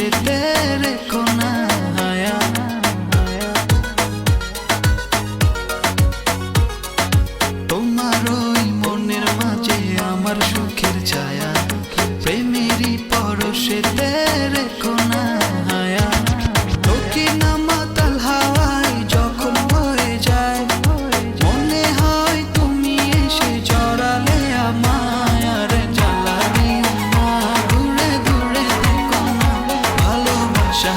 পরশেতে রেখো না হায়া। তোমার ওই মনের মাঝে আমার সুখের ছায়া, প্রেমেরই পরশেতে রেখো না হায়া। দক্ষিণ মাতাল হাওয়ায় যখন বয়ে যায়, মনে হয় তুমি এসে জড়ালে আমায়। আর জ্বালা দিও না, দূরে দূরে থেকো না, ভালোবাসা